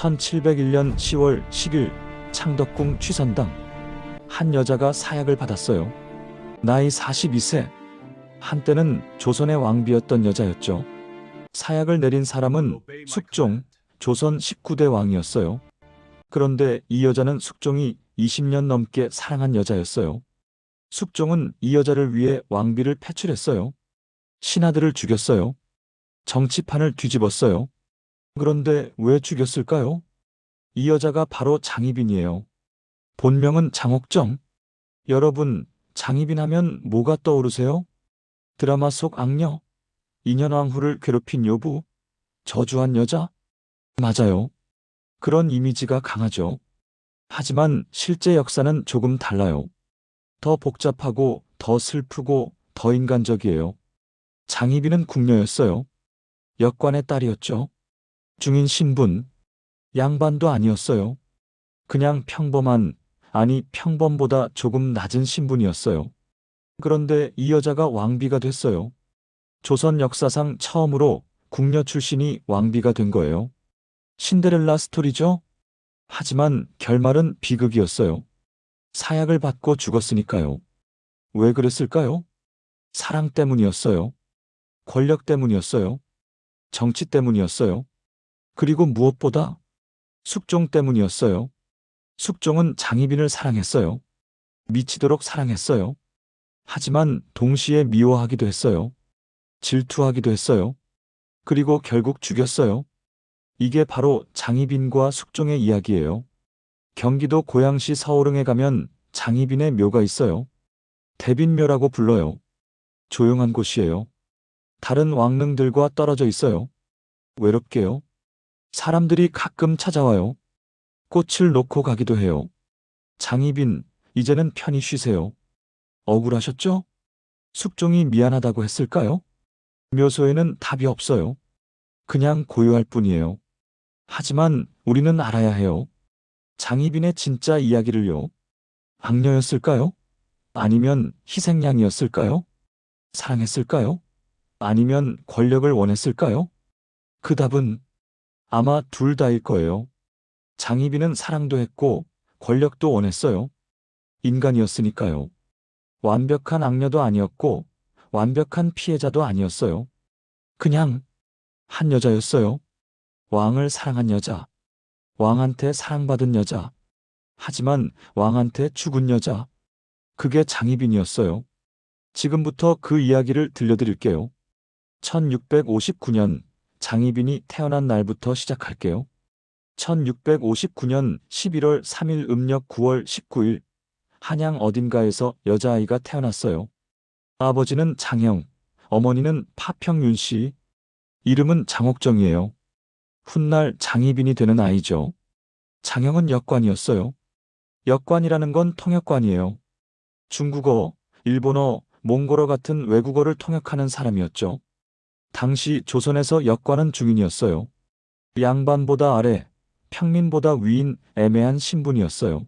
1701년 10월 10일 창덕궁 취선당 한 여자가 사약을 받았어요. 나이 42세. 한때는 조선의 왕비였던 여자였죠. 사약을 내린 사람은 숙종, 조선 19대 왕이었어요. 그런데 이 여자는 숙종이 20년 넘게 사랑한 여자였어요. 숙종은 이 여자를 위해 왕비를 패출했어요. 신하들을 죽였어요. 정치판을 뒤집었어요. 그런데 왜 죽였을까요? 이 여자가 바로 장희빈이에요. 본명은 장옥정. 여러분, 장희빈 하면 뭐가 떠오르세요? 드라마 속 악녀? 인현왕후를 괴롭힌 여부? 저주한 여자? 맞아요. 그런 이미지가 강하죠. 하지만 실제 역사는 조금 달라요. 더 복잡하고 더 슬프고 더 인간적이에요. 장희빈은 궁녀였어요. 역관의 딸이었죠. 중인 신분, 양반도 아니었어요. 그냥 평범한, 아니 평범보다 조금 낮은 신분이었어요. 그런데 이 여자가 왕비가 됐어요. 조선 역사상 처음으로 궁녀 출신이 왕비가 된 거예요. 신데렐라 스토리죠? 하지만 결말은 비극이었어요. 사약을 받고 죽었으니까요. 왜 그랬을까요? 사랑 때문이었어요. 권력 때문이었어요. 정치 때문이었어요. 그리고 무엇보다 숙종 때문이었어요. 숙종은 장희빈을 사랑했어요. 미치도록 사랑했어요. 하지만 동시에 미워하기도 했어요. 질투하기도 했어요. 그리고 결국 죽였어요. 이게 바로 장희빈과 숙종의 이야기예요. 경기도 고양시 서오릉에 가면 장희빈의 묘가 있어요. 대빈묘라고 불러요. 조용한 곳이에요. 다른 왕릉들과 떨어져 있어요. 외롭게요. 사람들이 가끔 찾아와요. 꽃을 놓고 가기도 해요. 장희빈, 이제는 편히 쉬세요. 억울하셨죠? 숙종이 미안하다고 했을까요? 묘소에는 답이 없어요. 그냥 고요할 뿐이에요. 하지만 우리는 알아야 해요. 장희빈의 진짜 이야기를요. 악녀였을까요? 아니면 희생양이었을까요? 사랑했을까요? 아니면 권력을 원했을까요? 그 답은 아마 둘 다일 거예요. 장희빈은 사랑도 했고 권력도 원했어요. 인간이었으니까요. 완벽한 악녀도 아니었고 완벽한 피해자도 아니었어요. 그냥 한 여자였어요. 왕을 사랑한 여자. 왕한테 사랑받은 여자. 하지만 왕한테 죽은 여자. 그게 장희빈이었어요. 지금부터 그 이야기를 들려드릴게요. 1659년 장희빈이 태어난 날부터 시작할게요. 1659년 11월 3일 음력 9월 19일 한양 어딘가에서 여자아이가 태어났어요. 아버지는 장형, 어머니는 파평윤 씨. 이름은 장옥정이에요. 훗날 장희빈이 되는 아이죠. 장형은 역관이었어요. 역관이라는 건 통역관이에요. 중국어, 일본어, 몽골어 같은 외국어를 통역하는 사람이었죠. 당시 조선에서 역관은 중인이었어요. 양반보다 아래, 평민보다 위인 애매한 신분이었어요.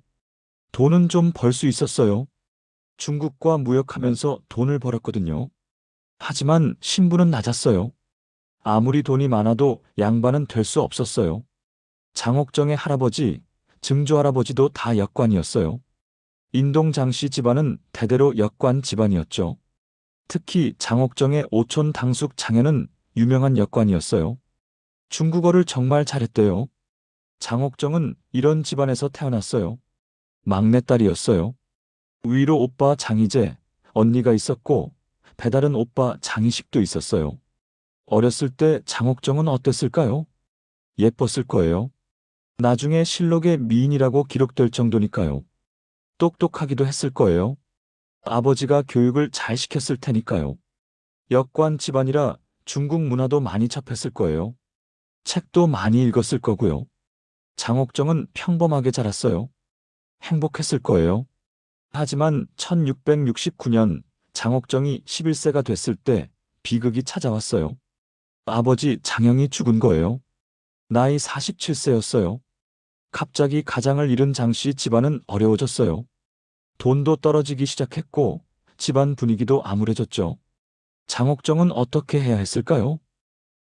돈은 좀 벌 수 있었어요. 중국과 무역하면서 돈을 벌었거든요. 하지만 신분은 낮았어요. 아무리 돈이 많아도 양반은 될 수 없었어요. 장옥정의 할아버지, 증조할아버지도 다 역관이었어요. 인동 장씨 집안은 대대로 역관 집안이었죠. 특히 장옥정의 오촌 당숙 장현은 유명한 역관이었어요. 중국어를 정말 잘했대요. 장옥정은 이런 집안에서 태어났어요. 막내딸이었어요. 위로 오빠 장희재, 언니가 있었고 배다른 오빠 장희식도 있었어요. 어렸을 때 장옥정은 어땠을까요? 예뻤을 거예요. 나중에 실록에 미인이라고 기록될 정도니까요. 똑똑하기도 했을 거예요. 아버지가 교육을 잘 시켰을 테니까요. 역관 집안이라 중국 문화도 많이 접했을 거예요. 책도 많이 읽었을 거고요. 장옥정은 평범하게 자랐어요. 행복했을 거예요. 하지만 1669년 장옥정이 11세가 됐을 때 비극이 찾아왔어요. 아버지 장형이 죽은 거예요. 나이 47세였어요. 갑자기 가장을 잃은 장씨 집안은 어려워졌어요. 돈도 떨어지기 시작했고 집안 분위기도 암울해졌죠. 장옥정은 어떻게 해야 했을까요?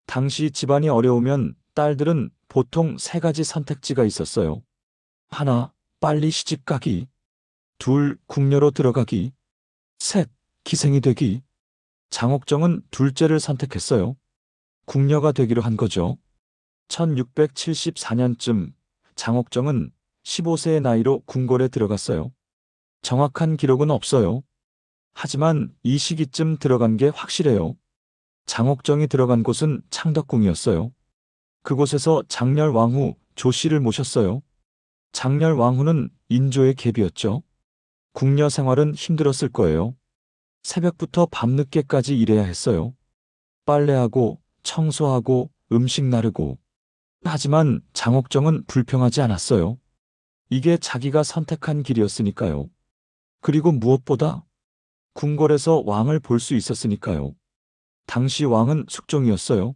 당시 집안이 어려우면 딸들은 보통 세 가지 선택지가 있었어요. 하나, 빨리 시집 가기. 둘, 궁녀로 들어가기. 셋, 기생이 되기. 장옥정은 둘째를 선택했어요. 궁녀가 되기로 한 거죠. 1674년쯤 장옥정은 15세의 나이로 궁궐에 들어갔어요. 정확한 기록은 없어요. 하지만 이 시기쯤 들어간 게 확실해요. 장옥정이 들어간 곳은 창덕궁이었어요. 그곳에서 장렬 왕후 조씨를 모셨어요. 장렬 왕후는 인조의 계비였죠. 궁녀 생활은 힘들었을 거예요. 새벽부터 밤늦게까지 일해야 했어요. 빨래하고 청소하고 음식 나르고. 하지만 장옥정은 불평하지 않았어요. 이게 자기가 선택한 길이었으니까요. 그리고 무엇보다 궁궐에서 왕을 볼 수 있었으니까요. 당시 왕은 숙종이었어요.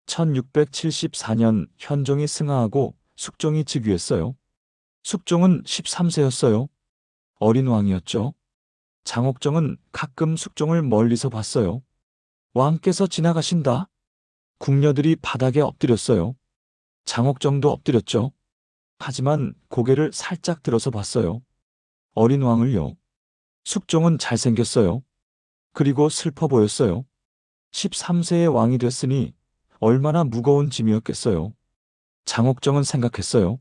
1674년 현종이 승하하고 숙종이 즉위했어요. 숙종은 13세였어요. 어린 왕이었죠. 장옥정은 가끔 숙종을 멀리서 봤어요. 왕께서 지나가신다. 궁녀들이 바닥에 엎드렸어요. 장옥정도 엎드렸죠. 하지만 고개를 살짝 들어서 봤어요. 어린 왕을요. 숙종은 잘생겼어요. 그리고 슬퍼 보였어요. 13세의 왕이 됐으니 얼마나 무거운 짐이었겠어요. 장옥정은 생각했어요.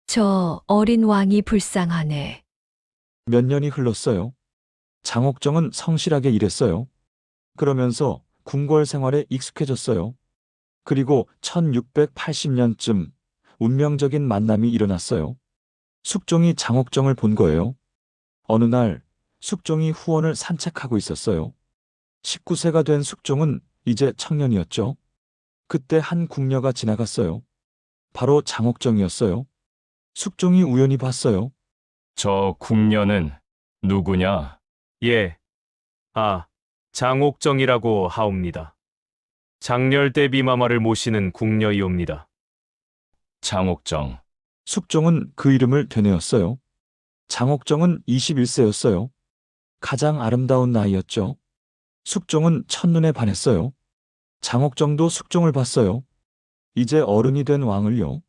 저 어린 왕이 불쌍하네. 몇 년이 흘렀어요. 장옥정은 성실하게 일했어요. 그러면서 궁궐 생활에 익숙해졌어요. 그리고 1680년쯤 운명적인 만남이 일어났어요. 숙종이 장옥정을 본 거예요. 어느 날 숙종이 후원을 산책하고 있었어요. 19세가 된 숙종은 이제 청년이었죠. 그때 한 궁녀가 지나갔어요. 바로 장옥정이었어요. 숙종이 우연히 봤어요. 저 궁녀는 누구냐? 예. 아, 장옥정이라고 하옵니다. 장렬대 비마마를 모시는 궁녀이옵니다. 장옥정. 숙종은 그 이름을 되뇌었어요. 장옥정은 21세였어요. 가장 아름다운 나이였죠. 숙종은 첫눈에 반했어요. 장옥정도 숙종을 봤어요. 이제 어른이 된 왕을요.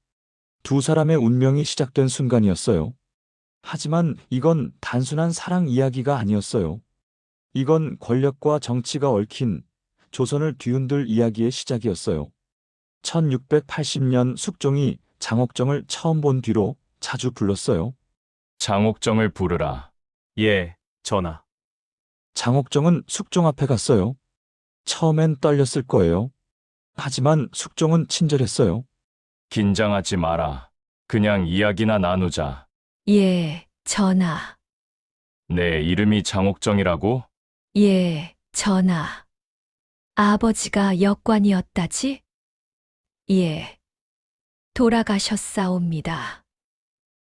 두 사람의 운명이 시작된 순간이었어요. 하지만 이건 단순한 사랑 이야기가 아니었어요. 이건 권력과 정치가 얽힌 조선을 뒤흔들 이야기의 시작이었어요. 1680년 숙종이 장옥정을 처음 본 뒤로 자주 불렀어요. 장옥정을 부르라. 예, 전하. 장옥정은 숙종 앞에 갔어요. 처음엔 떨렸을 거예요. 하지만 숙종은 친절했어요. 긴장하지 마라. 그냥 이야기나 나누자. 예, 전하. 내 이름이 장옥정이라고? 예, 전하. 아버지가 역관이었다지? 예. 돌아가셨사옵니다.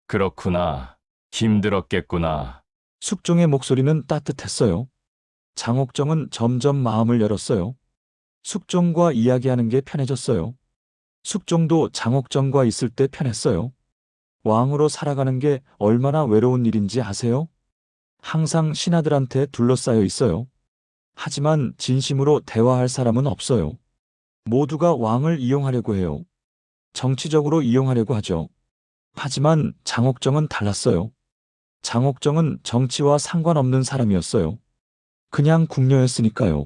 그렇구나. 힘들었겠구나. 숙종의 목소리는 따뜻했어요. 장옥정은 점점 마음을 열었어요. 숙종과 이야기하는 게 편해졌어요. 숙종도 장옥정과 있을 때 편했어요. 왕으로 살아가는 게 얼마나 외로운 일인지 아세요? 항상 신하들한테 둘러싸여 있어요. 하지만 진심으로 대화할 사람은 없어요. 모두가 왕을 이용하려고 해요. 정치적으로 이용하려고 하죠. 하지만 장옥정은 달랐어요. 장옥정은 정치와 상관없는 사람이었어요. 그냥 궁녀였으니까요.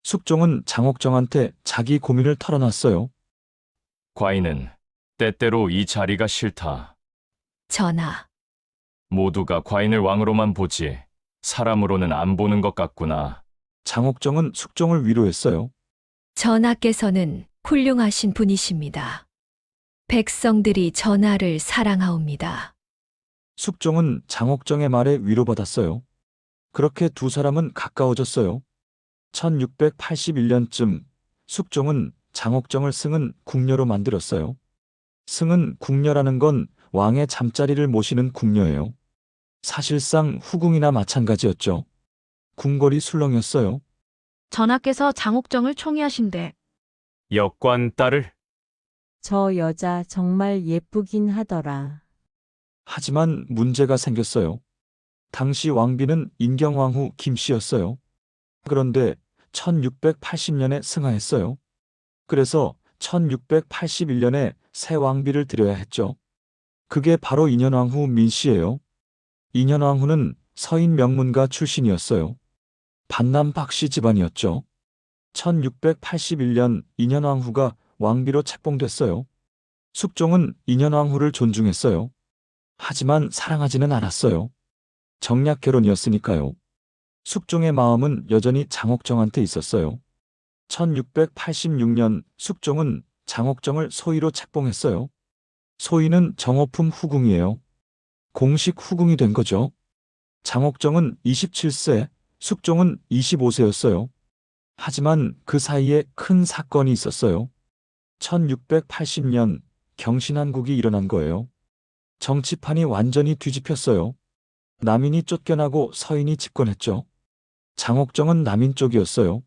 숙종은 장옥정한테 자기 고민을 털어놨어요. 과인은 때때로 이 자리가 싫다. 전하. 모두가 과인을 왕으로만 보지 사람으로는 안 보는 것 같구나. 장옥정은 숙종을 위로했어요. 전하께서는 훌륭하신 분이십니다. 백성들이 전하를 사랑하옵니다. 숙종은 장옥정의 말에 위로받았어요. 그렇게 두 사람은 가까워졌어요. 1681년쯤 숙종은 장옥정을 승은 궁녀로 만들었어요. 승은 궁녀라는 건 왕의 잠자리를 모시는 궁녀예요. 사실상 후궁이나 마찬가지였죠. 궁궐이 술렁였어요. 전하께서 장옥정을 총애하신대. 역관 딸을 저 여자 정말 예쁘긴 하더라. 하지만 문제가 생겼어요. 당시 왕비는 인경왕후 김씨였어요. 그런데 1680년에 승하했어요. 그래서 1681년에 새 왕비를 들여야 했죠. 그게 바로 인현왕후 민씨예요. 인현왕후는 서인 명문가 출신이었어요. 반남 박씨 집안이었죠. 1681년 인현왕후가 왕비로 책봉됐어요. 숙종은 인현왕후를 존중했어요. 하지만 사랑하지는 않았어요. 정략 결혼이었으니까요. 숙종의 마음은 여전히 장옥정한테 있었어요. 1686년 숙종은 장옥정을 소위로 책봉했어요. 소위는 정호품 후궁이에요. 공식 후궁이 된 거죠. 장옥정은 27세, 숙종은 25세였어요. 하지만 그 사이에 큰 사건이 있었어요. 1680년 경신한국이 일어난 거예요. 정치판이 완전히 뒤집혔어요. 남인이 쫓겨나고 서인이 집권했죠. 장옥정은 남인 쪽이었어요.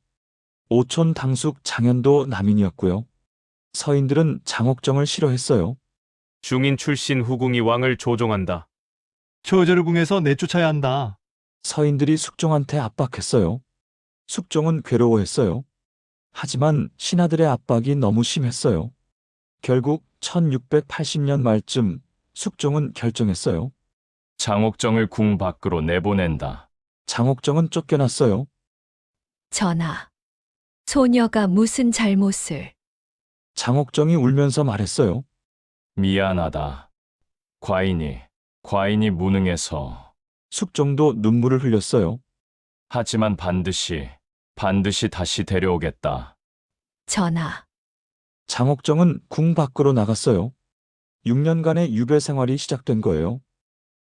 오촌 당숙 장현도 남인이었고요. 서인들은 장옥정을 싫어했어요. 중인 출신 후궁이 왕을 조종한다. 저저를 궁에서 내쫓아야 한다. 서인들이 숙종한테 압박했어요. 숙종은 괴로워했어요. 하지만 신하들의 압박이 너무 심했어요. 결국 1680년 말쯤 숙종은 결정했어요. 장옥정을 궁 밖으로 내보낸다. 장옥정은 쫓겨났어요. 전하. 소녀가 무슨 잘못을? 장옥정이 울면서 말했어요. 미안하다. 과인이 무능해서. 숙종도 눈물을 흘렸어요. 하지만 반드시 다시 데려오겠다. 전하. 장옥정은 궁 밖으로 나갔어요. 6년간의 유배 생활이 시작된 거예요.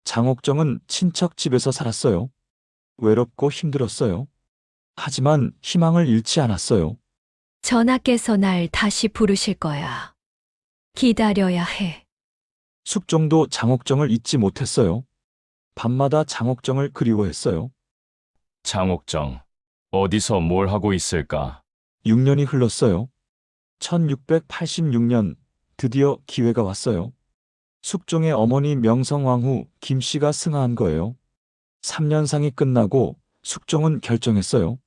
장옥정은 친척 집에서 살았어요. 외롭고 힘들었어요. 하지만 희망을 잃지 않았어요. 전하께서 날 다시 부르실 거야. 기다려야 해. 숙종도 장옥정을 잊지 못했어요. 밤마다 장옥정을 그리워했어요. 장옥정, 어디서 뭘 하고 있을까? 6년이 흘렀어요. 1686년 드디어 기회가 왔어요. 숙종의 어머니 명성왕후 김씨가 승하한 거예요. 3년상이 끝나고 숙종은 결정했어요.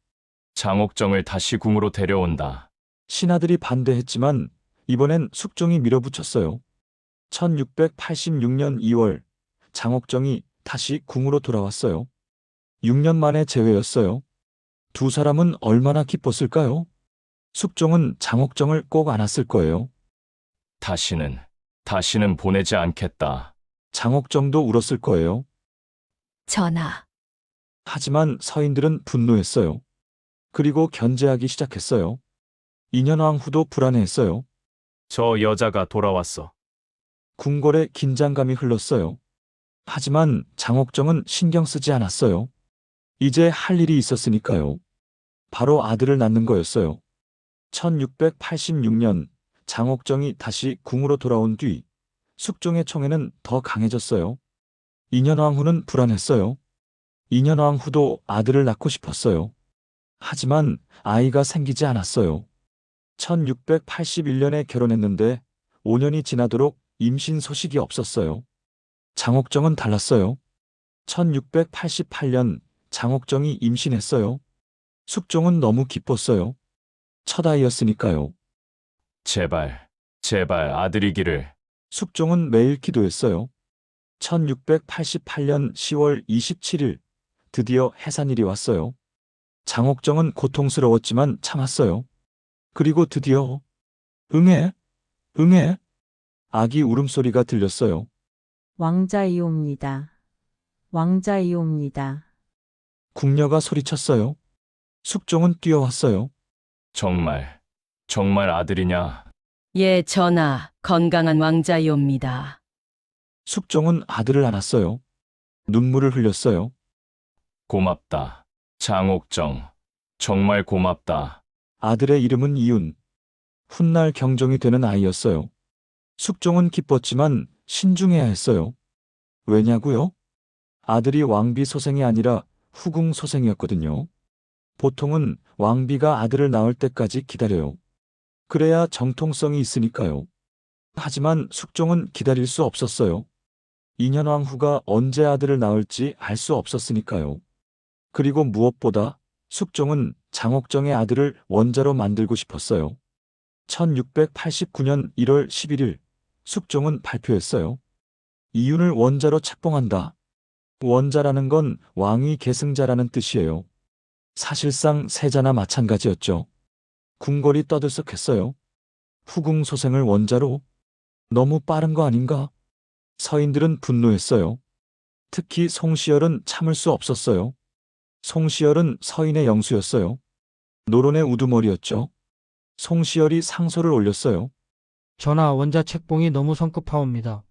장옥정을 다시 궁으로 데려온다. 신하들이 반대했지만 이번엔 숙종이 밀어붙였어요. 1686년 2월 장옥정이 다시 궁으로 돌아왔어요. 6년 만에 재회였어요. 두 사람은 얼마나 기뻤을까요? 숙종은 장옥정을 꼭 안았을 거예요. 다시는 보내지 않겠다. 장옥정도 울었을 거예요. 전하. 하지만 서인들은 분노했어요. 그리고 견제하기 시작했어요. 인현왕후도 불안해했어요. 저 여자가 돌아왔어. 궁궐에 긴장감이 흘렀어요. 하지만 장옥정은 신경 쓰지 않았어요. 이제 할 일이 있었으니까요. 바로 아들을 낳는 거였어요. 1686년 장옥정이 다시 궁으로 돌아온 뒤 숙종의 총애는 더 강해졌어요. 인현왕후는 불안했어요. 인현왕후도 아들을 낳고 싶었어요. 하지만 아이가 생기지 않았어요. 1681년에 결혼했는데 5년이 지나도록 임신 소식이 없었어요. 장옥정은 달랐어요. 1688년 장옥정이 임신했어요. 숙종은 너무 기뻤어요. 첫 아이였으니까요. 제발 아들이기를. 숙종은 매일 기도했어요. 1688년 10월 27일 드디어 해산일이 왔어요. 장옥정은 고통스러웠지만 참았어요. 그리고 드디어 응애 아기 울음소리가 들렸어요. 왕자이옵니다. 왕자이옵니다. 궁녀가 소리쳤어요. 숙종은 뛰어왔어요. 정말 아들이냐? 예, 전하, 건강한 왕자이옵니다. 숙종은 아들을 안았어요. 눈물을 흘렸어요. 고맙다. 장옥정, 정말 고맙다. 아들의 이름은 이윤. 훗날 경종이 되는 아이였어요. 숙종은 기뻤지만 신중해야 했어요. 왜냐고요? 아들이 왕비 소생이 아니라 후궁 소생이었거든요. 보통은 왕비가 아들을 낳을 때까지 기다려요. 그래야 정통성이 있으니까요. 하지만 숙종은 기다릴 수 없었어요. 인현왕후가 언제 아들을 낳을지 알 수 없었으니까요. 그리고 무엇보다 숙종은 장옥정의 아들을 원자로 만들고 싶었어요. 1689년 1월 11일 숙종은 발표했어요. 이윤을 원자로 책봉한다. 원자라는 건 왕위 계승자라는 뜻이에요. 사실상 세자나 마찬가지였죠. 궁궐이 떠들썩했어요. 후궁 소생을 원자로? 너무 빠른 거 아닌가? 서인들은 분노했어요. 특히 송시열은 참을 수 없었어요. 송시열은 서인의 영수였어요. 노론의 우두머리였죠. 송시열이 상소를 올렸어요. 전하, 원자 책봉이 너무 성급하옵니다.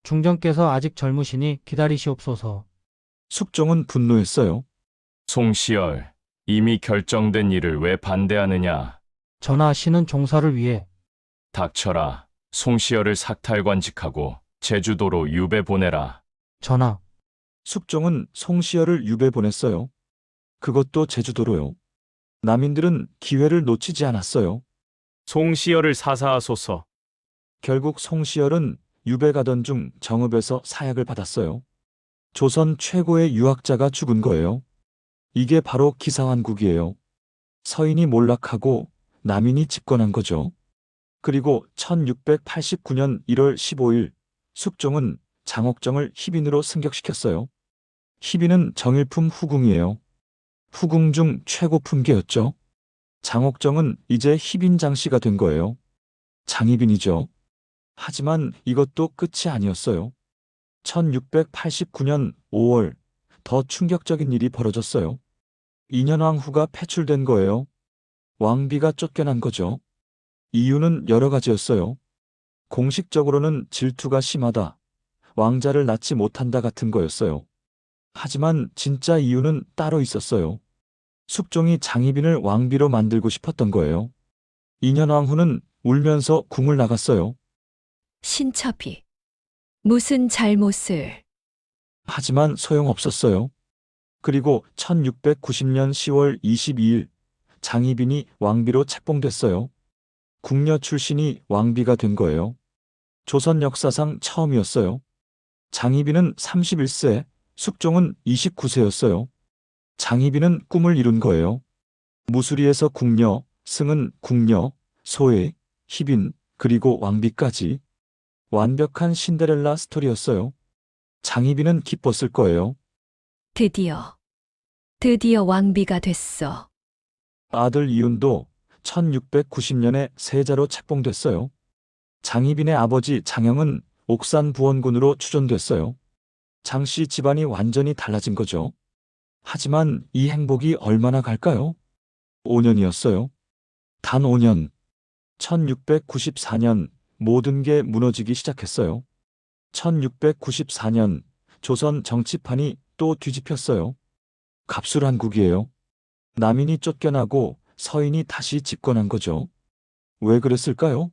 중전께서 아직 젊으시니 기다리시옵소서. 숙종은 분노했어요. 송시열, 이미 결정된 일을 왜 반대하느냐? 전하, 신은 종사를 위해 닥쳐라. 송시열을 삭탈관직하고 제주도로 유배 보내라. 전하, 숙종은 송시열을 유배 보냈어요. 그것도 제주도로요. 남인들은 기회를 놓치지 않았어요. 송시열을 사사하소서. 결국 송시열은 유배 가던 중 정읍에서 사약을 받았어요. 조선 최고의 유학자가 죽은 거예요. 이게 바로 기사환국이에요. 서인이 몰락하고 남인이 집권한 거죠. 그리고 1689년 1월 15일 숙종은 장옥정을 희빈으로 승격시켰어요. 희빈은 정일품 후궁이에요. 후궁 중 최고 품계였죠. 장옥정은 이제 희빈 장씨가 된 거예요. 장희빈이죠. 하지만 이것도 끝이 아니었어요. 1689년 5월 더 충격적인 일이 벌어졌어요. 인현왕후가 패출된 거예요. 왕비가 쫓겨난 거죠. 이유는 여러 가지였어요. 공식적으로는 질투가 심하다, 왕자를 낳지 못한다 같은 거였어요. 하지만 진짜 이유는 따로 있었어요. 숙종이 장희빈을 왕비로 만들고 싶었던 거예요. 인현왕후는 울면서 궁을 나갔어요. 신첩이 무슨 잘못을. 하지만 소용없었어요. 그리고 1690년 10월 22일 장희빈이 왕비로 책봉됐어요. 궁녀 출신이 왕비가 된 거예요. 조선 역사상 처음이었어요. 장희빈은 31세, 숙종은 29세였어요. 장희빈은 꿈을 이룬 거예요. 무수리에서 궁녀, 승은 궁녀, 소혜, 희빈, 그리고 왕비까지. 완벽한 신데렐라 스토리였어요. 장희빈은 기뻤을 거예요. 드디어 왕비가 됐어. 아들 이윤도 1690년에 세자로 책봉됐어요. 장희빈의 아버지 장영은 옥산 부원군으로 추존됐어요. 장씨 집안이 완전히 달라진 거죠. 하지만 이 행복이 얼마나 갈까요? 5년이었어요. 단 5년. 1694년 모든 게 무너지기 시작했어요. 1694년 조선 정치판이 또 뒤집혔어요. 갑술한국이에요. 남인이 쫓겨나고 서인이 다시 집권한 거죠. 왜 그랬을까요?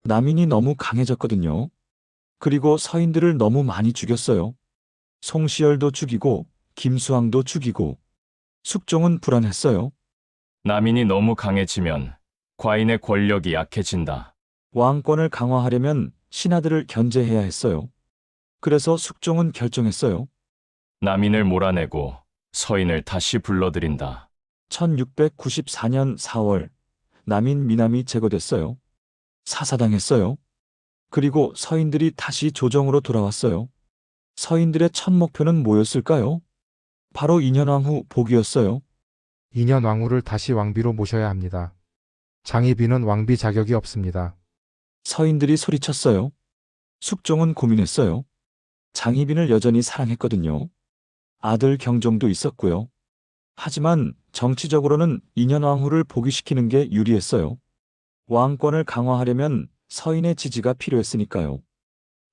남인이 너무 강해졌거든요. 그리고 서인들을 너무 많이 죽였어요. 송시열도 죽이고 김수항도 죽이고. 숙종은 불안했어요. 남인이 너무 강해지면 과인의 권력이 약해진다. 왕권을 강화하려면 신하들을 견제해야 했어요. 그래서 숙종은 결정했어요. 남인을 몰아내고 서인을 다시 불러들인다. 1694년 4월 남인 미남이 제거됐어요. 사사당했어요. 그리고 서인들이 다시 조정으로 돌아왔어요. 서인들의 첫 목표는 뭐였을까요? 바로 인현왕후 복이었어요. 인현 왕후를 다시 왕비로 모셔야 합니다. 장희빈은 왕비 자격이 없습니다. 서인들이 소리쳤어요. 숙종은 고민했어요. 장희빈을 여전히 사랑했거든요. 아들 경종도 있었고요. 하지만 정치적으로는 인현왕후를 복위시키는 게 유리했어요. 왕권을 강화하려면 서인의 지지가 필요했으니까요.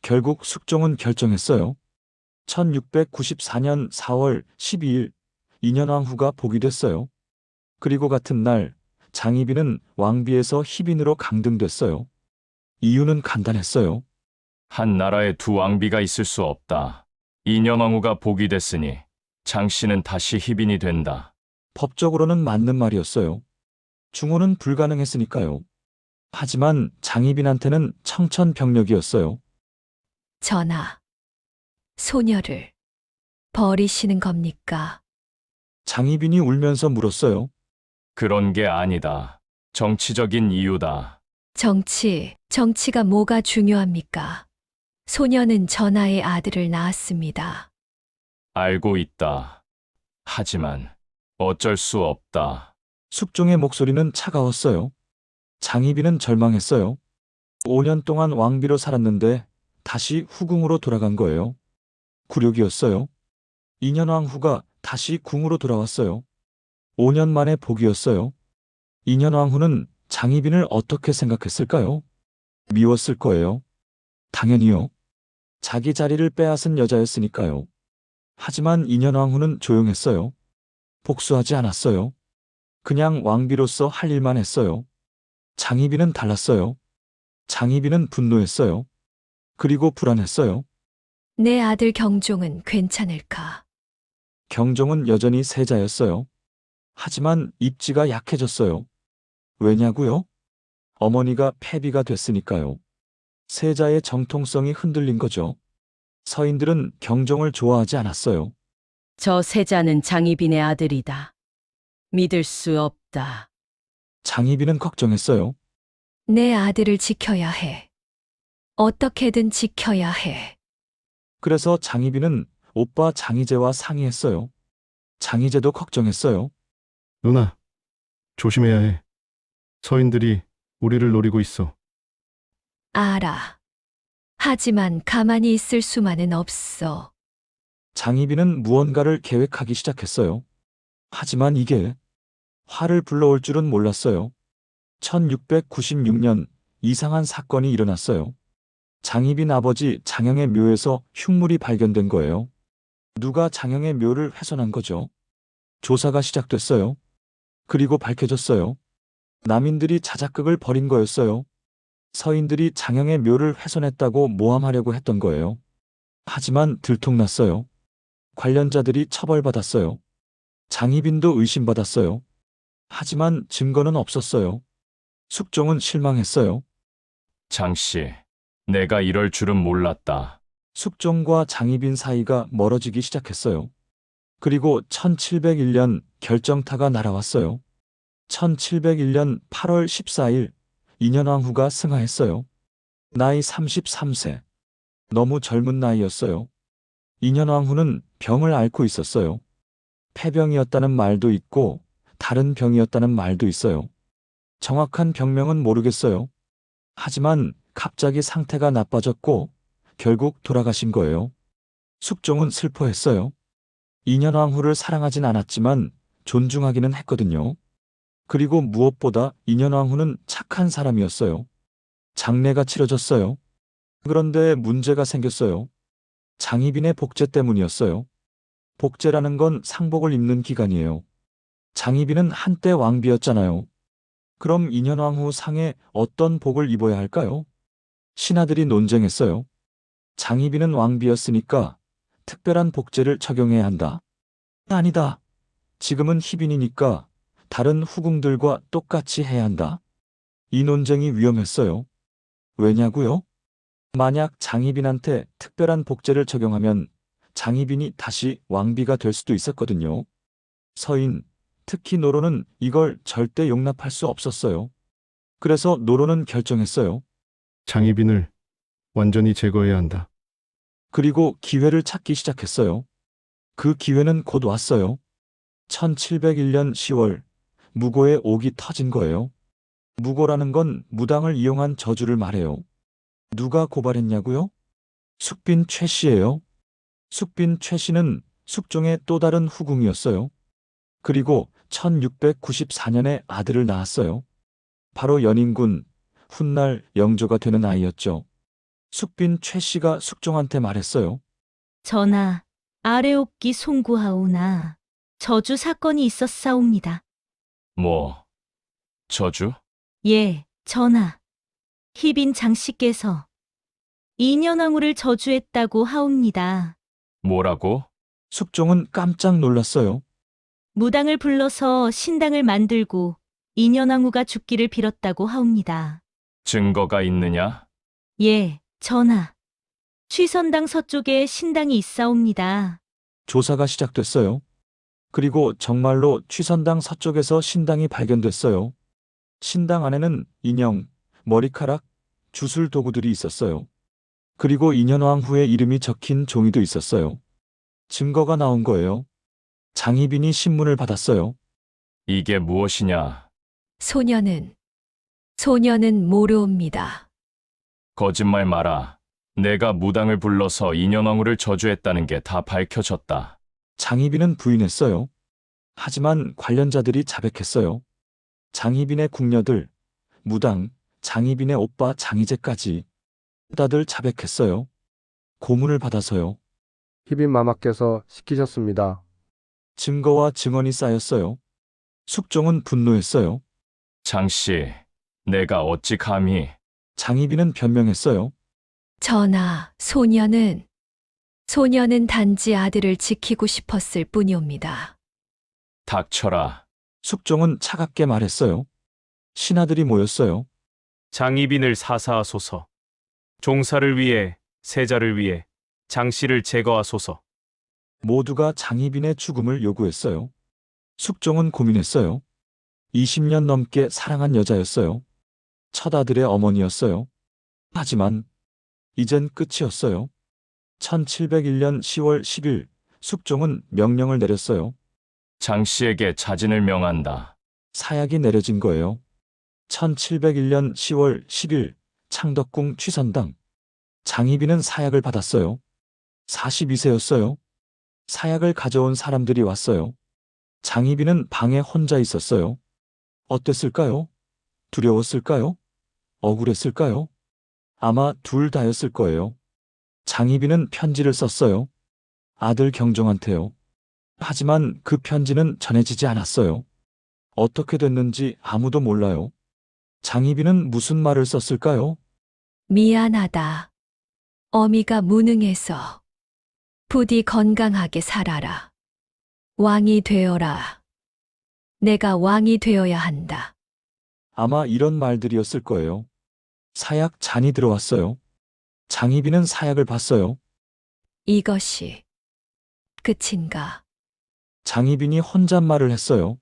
결국 숙종은 결정했어요. 1694년 4월 12일 인현왕후가 복위 됐어요. 그리고 같은 날 장희빈은 왕비에서 희빈으로 강등됐어요. 이유는 간단했어요. 한 나라에 두 왕비가 있을 수 없다. 인현왕후가 복이 됐으니 장씨는 다시 희빈이 된다. 법적으로는 맞는 말이었어요. 중호는 불가능했으니까요. 하지만 장희빈한테는 청천벽력이었어요. 전하, 소녀를 버리시는 겁니까? 장희빈이 울면서 물었어요. 그런 게 아니다. 정치적인 이유다. 정치가 뭐가 중요합니까? 소녀는 전하의 아들을 낳았습니다. 알고 있다. 하지만 어쩔 수 없다. 숙종의 목소리는 차가웠어요. 장희빈은 절망했어요. 5년 동안 왕비로 살았는데 다시 후궁으로 돌아간 거예요. 굴욕이었어요. 2년 왕후가 다시 궁으로 돌아왔어요. 5년 만에 복이었어요. 2년 왕후는 장희빈을 어떻게 생각했을까요? 미웠을 거예요. 당연히요. 자기 자리를 빼앗은 여자였으니까요. 하지만 2년 왕후는 조용했어요. 복수하지 않았어요. 그냥 왕비로서 할 일만 했어요. 장희빈은 달랐어요. 장희빈은 분노했어요. 그리고 불안했어요. 내 아들 경종은 괜찮을까? 경종은 여전히 세자였어요. 하지만 입지가 약해졌어요. 왜냐고요? 어머니가 패비가 됐으니까요. 세자의 정통성이 흔들린 거죠. 서인들은 경종을 좋아하지 않았어요. 저 세자는 장희빈의 아들이다. 믿을 수 없다. 장희빈은 걱정했어요. 내 아들을 지켜야 해. 어떻게든 지켜야 해. 그래서 장희빈은 오빠 장희재와 상의했어요. 장희재도 걱정했어요. 누나, 조심해야 해. 서인들이 우리를 노리고 있어. 알아. 하지만 가만히 있을 수만은 없어. 장희빈은 무언가를 계획하기 시작했어요. 하지만 이게 화를 불러올 줄은 몰랐어요. 1696년 이상한 사건이 일어났어요. 장희빈 아버지 장영의 묘에서 흉물이 발견된 거예요. 누가 장영의 묘를 훼손한 거죠? 조사가 시작됐어요. 그리고 밝혀졌어요. 남인들이 자작극을 벌인 거였어요. 서인들이 장영의 묘를 훼손했다고 모함하려고 했던 거예요. 하지만 들통났어요. 관련자들이 처벌받았어요. 장희빈도 의심받았어요. 하지만 증거는 없었어요. 숙종은 실망했어요. 장씨, 내가 이럴 줄은 몰랐다. 숙종과 장희빈 사이가 멀어지기 시작했어요. 그리고 1701년 결정타가 날아왔어요. 1701년 8월 14일 인현왕후가 승하했어요. 나이 33세. 너무 젊은 나이였어요. 인현왕후는 병을 앓고 있었어요. 폐병이었다는 말도 있고 다른 병이었다는 말도 있어요. 정확한 병명은 모르겠어요. 하지만 갑자기 상태가 나빠졌고 결국 돌아가신 거예요. 숙종은 슬퍼했어요. 인현왕후를 사랑하진 않았지만 존중하기는 했거든요. 그리고 무엇보다 인현왕후는 착한 사람이었어요. 장례가 치러졌어요. 그런데 문제가 생겼어요. 장희빈의 복제 때문이었어요. 복제라는 건 상복을 입는 기간이에요. 장희빈은 한때 왕비였잖아요. 그럼 인현왕후 상에 어떤 복을 입어야 할까요? 신하들이 논쟁했어요. 장희빈은 왕비였으니까 특별한 복제를 적용해야 한다. 아니다. 지금은 희빈이니까 다른 후궁들과 똑같이 해야 한다. 이 논쟁이 위험했어요. 왜냐고요? 만약 장희빈한테 특별한 복제를 적용하면 장희빈이 다시 왕비가 될 수도 있었거든요. 서인, 특히 노론은 이걸 절대 용납할 수 없었어요. 그래서 노론은 결정했어요. 장희빈을 완전히 제거해야 한다. 그리고 기회를 찾기 시작했어요. 그 기회는 곧 왔어요. 1701년 10월 무고의 옥이 터진 거예요. 무고라는 건 무당을 이용한 저주를 말해요. 누가 고발했냐고요? 숙빈 최 씨예요. 숙빈 최 씨는 숙종의 또 다른 후궁이었어요. 그리고 1694년에 아들을 낳았어요. 바로 연인군, 훗날 영조가 되는 아이였죠. 숙빈 최 씨가 숙종한테 말했어요. 전하, 아래옵기 송구하오나 저주 사건이 있었사옵니다. 뭐, 저주? 예, 전하. 희빈 장씨께서 인현왕후를 저주했다고 하옵니다. 뭐라고? 숙종은 깜짝 놀랐어요. 무당을 불러서 신당을 만들고 인현왕후가 죽기를 빌었다고 하옵니다. 증거가 있느냐? 예, 전하. 취선당 서쪽에 신당이 있사옵니다. 조사가 시작됐어요. 그리고 정말로 취선당 서쪽에서 신당이 발견됐어요. 신당 안에는 인형, 머리카락, 주술 도구들이 있었어요. 그리고 인현왕후의 이름이 적힌 종이도 있었어요. 증거가 나온 거예요. 장희빈이 신문을 받았어요. 이게 무엇이냐? 소녀는 모르옵니다. 거짓말 마라. 내가 무당을 불러서 인현왕후를 저주했다는 게 다 밝혀졌다. 장희빈은 부인했어요. 하지만 관련자들이 자백했어요. 장희빈의 궁녀들, 무당, 장희빈의 오빠 장희재까지 다들 자백했어요. 고문을 받아서요. 희빈 마마께서 시키셨습니다. 증거와 증언이 쌓였어요. 숙종은 분노했어요. 장씨, 내가 어찌 감히... 장희빈은 변명했어요. 전하, 소녀는 단지 아들을 지키고 싶었을 뿐이옵니다. 닥쳐라. 숙종은 차갑게 말했어요. 신하들이 모였어요. 장희빈을 사사하소서. 종사를 위해, 세자를 위해 장씨를 제거하소서. 모두가 장희빈의 죽음을 요구했어요. 숙종은 고민했어요. 20년 넘게 사랑한 여자였어요. 첫 아들의 어머니였어요. 하지만 이젠 끝이었어요. 1701년 10월 10일 숙종은 명령을 내렸어요. 장씨에게 자진을 명한다. 사약이 내려진 거예요. 1701년 10월 10일 창덕궁 취선당. 장희빈은 사약을 받았어요. 42세였어요. 사약을 가져온 사람들이 왔어요. 장희빈은 방에 혼자 있었어요. 어땠을까요? 두려웠을까요? 억울했을까요? 아마 둘 다였을 거예요. 장희빈은 편지를 썼어요. 아들 경종한테요. 하지만 그 편지는 전해지지 않았어요. 어떻게 됐는지 아무도 몰라요. 장희빈은 무슨 말을 썼을까요? 미안하다. 어미가 무능해서. 부디 건강하게 살아라. 왕이 되어라. 내가 왕이 되어야 한다. 아마 이런 말들이었을 거예요. 사약 잔이 들어왔어요. 장희빈은 사약을 봤어요. 이것이 끝인가? 장희빈이 혼잣말을 했어요.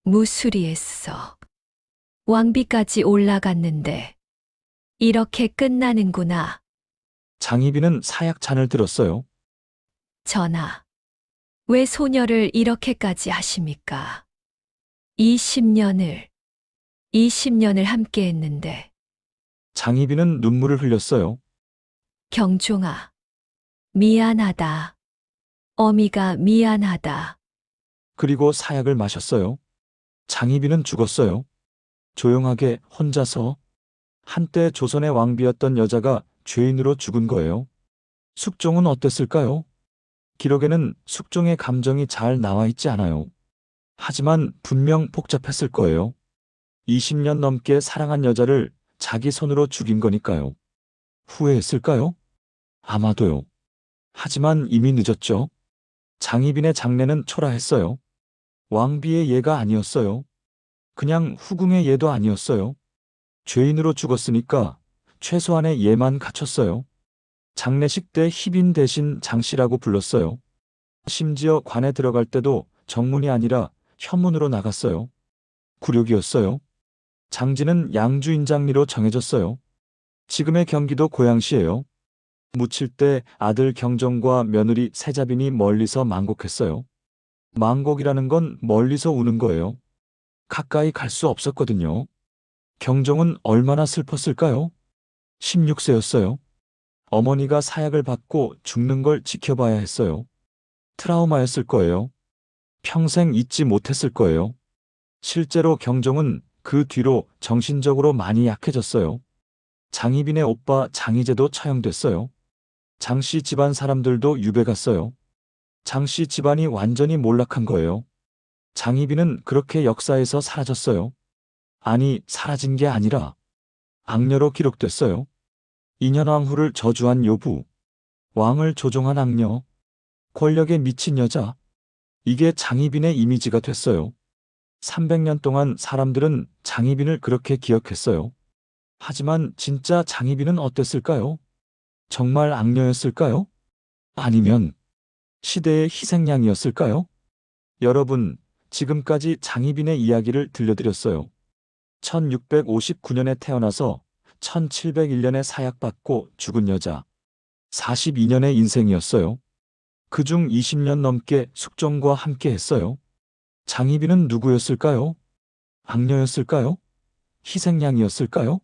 무수리했어. 왕비까지 올라갔는데 이렇게 끝나는구나. 장희빈은 사약 잔을 들었어요. 전하, 왜 소녀를 이렇게까지 하십니까? 20년을 함께 했는데. 장희빈은 눈물을 흘렸어요. 경종아, 미안하다. 어미가 미안하다. 그리고 사약을 마셨어요. 장희빈은 죽었어요. 조용하게 혼자서. 한때 조선의 왕비였던 여자가 죄인으로 죽은 거예요. 숙종은 어땠을까요? 기록에는 숙종의 감정이 잘 나와 있지 않아요. 하지만 분명 복잡했을 거예요. 20년 넘게 사랑한 여자를 자기 손으로 죽인 거니까요. 후회했을까요? 아마도요. 하지만 이미 늦었죠. 장희빈의 장례는 초라했어요. 왕비의 예가 아니었어요. 그냥 후궁의 예도 아니었어요. 죄인으로 죽었으니까 최소한의 예만 갖췄어요. 장례식 때 희빈 대신 장씨라고 불렀어요. 심지어 관에 들어갈 때도 정문이 아니라 현문으로 나갔어요. 굴욕이었어요. 장지는 양주인장리로 정해졌어요. 지금의 경기도 고양시예요. 묻힐 때 아들 경종과 며느리 세자빈이 멀리서 망곡했어요. 망곡이라는 건 멀리서 우는 거예요. 가까이 갈 수 없었거든요. 경종은 얼마나 슬펐을까요? 16세였어요. 어머니가 사약을 받고 죽는 걸 지켜봐야 했어요. 트라우마였을 거예요. 평생 잊지 못했을 거예요. 실제로 경종은 그 뒤로 정신적으로 많이 약해졌어요. 장희빈의 오빠 장희재도 처형됐어요. 장씨 집안 사람들도 유배 갔어요. 장씨 집안이 완전히 몰락한 거예요. 장희빈은 그렇게 역사에서 사라졌어요. 아니, 사라진 게 아니라 악녀로 기록됐어요. 인현왕후를 저주한 요부, 왕을 조종한 악녀, 권력에 미친 여자. 이게 장희빈의 이미지가 됐어요. 300년 동안 사람들은 장희빈을 그렇게 기억했어요. 하지만 진짜 장희빈은 어땠을까요? 정말 악녀였을까요? 아니면 시대의 희생양이었을까요? 여러분, 지금까지 장희빈의 이야기를 들려드렸어요. 1659년에 태어나서 1701년에 사약받고 죽은 여자. 42년의 인생이었어요. 그중 20년 넘게 숙종과 함께 했어요. 장희빈은 누구였을까요? 악녀였을까요? 희생양이었을까요?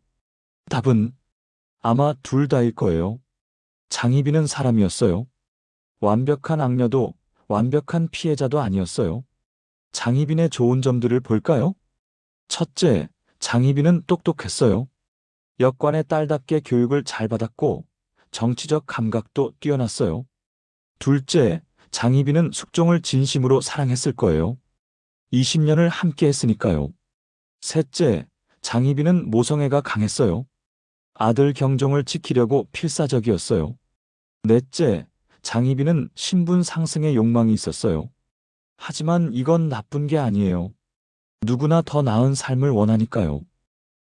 답은 아마 둘 다일 거예요. 장희빈은 사람이었어요. 완벽한 악녀도 완벽한 피해자도 아니었어요. 장희빈의 좋은 점들을 볼까요? 첫째, 장희빈은 똑똑했어요. 역관의 딸답게 교육을 잘 받았고 정치적 감각도 뛰어났어요. 둘째, 장희빈은 숙종을 진심으로 사랑했을 거예요. 20년을 함께 했으니까요. 셋째, 장희빈은 모성애가 강했어요. 아들 경종을 지키려고 필사적이었어요. 넷째, 장희빈은 신분 상승의 욕망이 있었어요. 하지만 이건 나쁜 게 아니에요. 누구나 더 나은 삶을 원하니까요.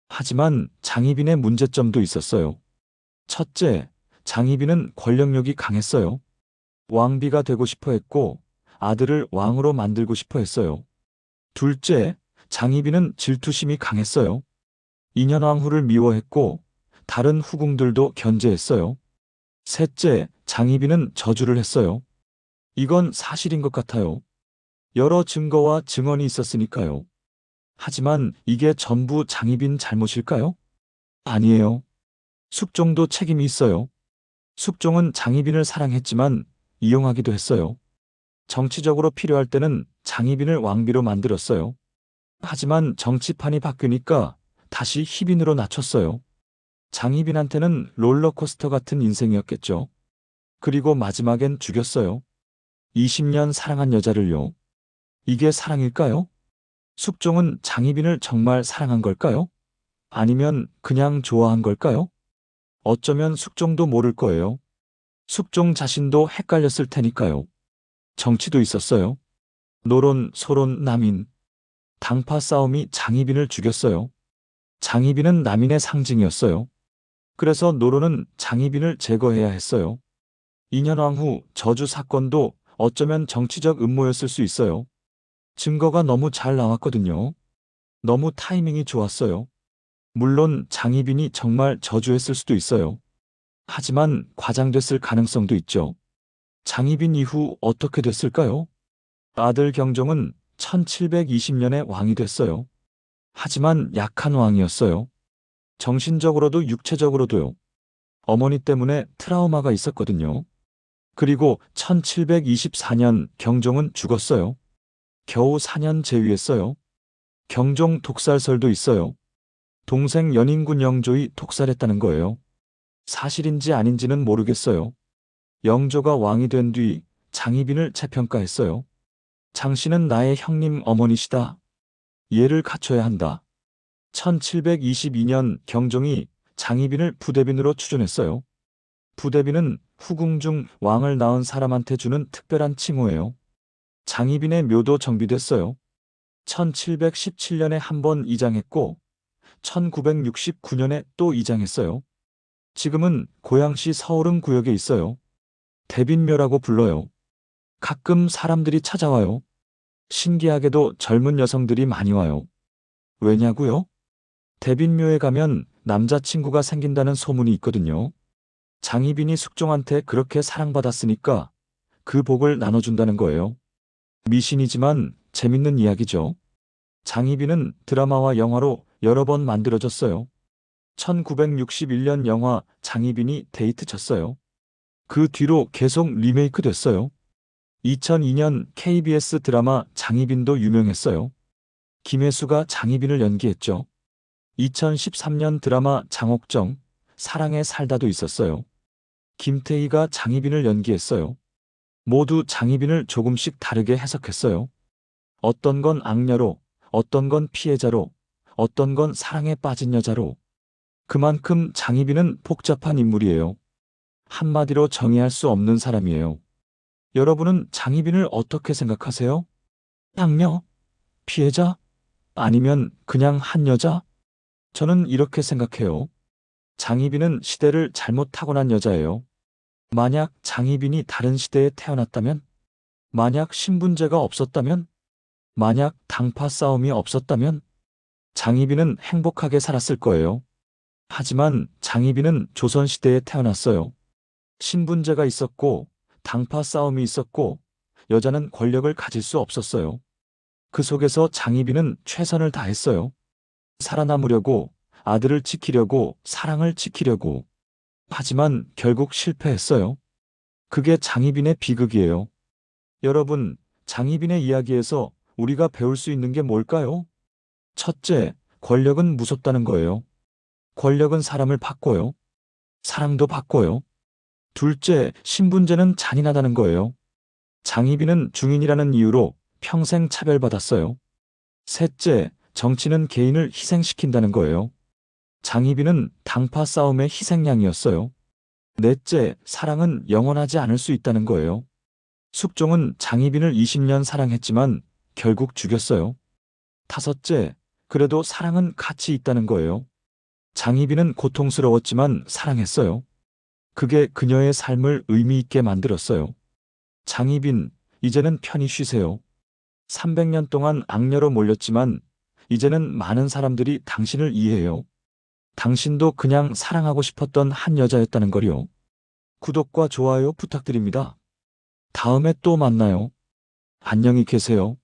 하지만 장희빈의 문제점도 있었어요. 첫째, 장희빈은 권력욕이 강했어요. 왕비가 되고 싶어 했고 아들을 왕으로 만들고 싶어 했어요. 둘째, 장희빈은 질투심이 강했어요. 인현왕후를 미워했고 다른 후궁들도 견제했어요. 셋째, 장희빈은 저주를 했어요. 이건 사실인 것 같아요. 여러 증거와 증언이 있었으니까요. 하지만 이게 전부 장희빈 잘못일까요? 아니에요. 숙종도 책임이 있어요. 숙종은 장희빈을 사랑했지만 이용하기도 했어요. 정치적으로 필요할 때는 장희빈을 왕비로 만들었어요. 하지만 정치판이 바뀌니까 다시 희빈으로 낮췄어요. 장희빈한테는 롤러코스터 같은 인생이었겠죠. 그리고 마지막엔 죽였어요. 20년 사랑한 여자를요. 이게 사랑일까요? 숙종은 장희빈을 정말 사랑한 걸까요? 아니면 그냥 좋아한 걸까요? 어쩌면 숙종도 모를 거예요. 숙종 자신도 헷갈렸을 테니까요. 정치도 있었어요. 노론, 소론, 남인. 당파 싸움이 장희빈을 죽였어요. 장희빈은 남인의 상징이었어요. 그래서 노론은 장희빈을 제거해야 했어요. 인현왕후 저주 사건도 어쩌면 정치적 음모였을 수 있어요. 증거가 너무 잘 나왔거든요. 너무 타이밍이 좋았어요. 물론 장희빈이 정말 저주했을 수도 있어요. 하지만 과장됐을 가능성도 있죠. 장희빈 이후 어떻게 됐을까요? 아들 경종은 1720년에 왕이 됐어요. 하지만 약한 왕이었어요. 정신적으로도 육체적으로도요. 어머니 때문에 트라우마가 있었거든요. 그리고 1724년 경종은 죽었어요. 겨우 4년 재위했어요. 경종 독살설도 있어요. 동생 연인군 영조이 독살했다는 거예요. 사실인지 아닌지는 모르겠어요. 영조가 왕이 된 뒤 장희빈을 재평가했어요. 장씨는 나의 형님 어머니시다. 예를 갖춰야 한다. 1722년 경종이 장희빈을 부대빈으로 추존했어요. 부대빈은 후궁 중 왕을 낳은 사람한테 주는 특별한 칭호예요. 장희빈의 묘도 정비됐어요. 1717년에 한 번 이장했고 1969년에 또 이장했어요. 지금은 고양시 서울흥 구역에 있어요. 대빈묘라고 불러요. 가끔 사람들이 찾아와요. 신기하게도 젊은 여성들이 많이 와요. 왜냐고요? 대빈묘에 가면 남자친구가 생긴다는 소문이 있거든요. 장희빈이 숙종한테 그렇게 사랑받았으니까 그 복을 나눠준다는 거예요. 미신이지만 재밌는 이야기죠. 장희빈은 드라마와 영화로 여러 번 만들어졌어요. 1961년 영화 장희빈이 데이트 쳤어요. 그 뒤로 계속 리메이크 됐어요. 2002년 KBS 드라마 장희빈도 유명했어요. 김혜수가 장희빈을 연기했죠. 2013년 드라마 장옥정, 사랑에 살다도 있었어요. 김태희가 장희빈을 연기했어요. 모두 장희빈을 조금씩 다르게 해석했어요. 어떤 건 악녀로, 어떤 건 피해자로, 어떤 건 사랑에 빠진 여자로. 그만큼 장희빈은 복잡한 인물이에요. 한마디로 정의할 수 없는 사람이에요. 여러분은 장희빈을 어떻게 생각하세요? 악녀? 피해자? 아니면 그냥 한 여자? 저는 이렇게 생각해요. 장희빈은 시대를 잘못 타고난 여자예요. 만약 장희빈이 다른 시대에 태어났다면? 만약 신분제가 없었다면? 만약 당파 싸움이 없었다면? 장희빈은 행복하게 살았을 거예요. 하지만 장희빈은 조선시대에 태어났어요. 신분제가 있었고, 당파 싸움이 있었고, 여자는 권력을 가질 수 없었어요. 그 속에서 장희빈은 최선을 다했어요. 살아남으려고, 아들을 지키려고, 사랑을 지키려고. 하지만 결국 실패했어요. 그게 장희빈의 비극이에요. 여러분, 장희빈의 이야기에서 우리가 배울 수 있는 게 뭘까요? 첫째, 권력은 무섭다는 거예요. 권력은 사람을 바꿔요. 사랑도 바꿔요. 둘째, 신분제는 잔인하다는 거예요. 장희빈은 중인이라는 이유로 평생 차별받았어요. 셋째, 정치는 개인을 희생시킨다는 거예요. 장희빈은 당파 싸움의 희생양이었어요. 넷째, 사랑은 영원하지 않을 수 있다는 거예요. 숙종은 장희빈을 20년 사랑했지만 결국 죽였어요. 다섯째, 그래도 사랑은 가치 있다는 거예요. 장희빈은 고통스러웠지만 사랑했어요. 그게 그녀의 삶을 의미 있게 만들었어요. 장희빈, 이제는 편히 쉬세요. 300년 동안 악녀로 몰렸지만 이제는 많은 사람들이 당신을 이해해요. 당신도 그냥 사랑하고 싶었던 한 여자였다는 걸요. 구독과 좋아요 부탁드립니다. 다음에 또 만나요. 안녕히 계세요.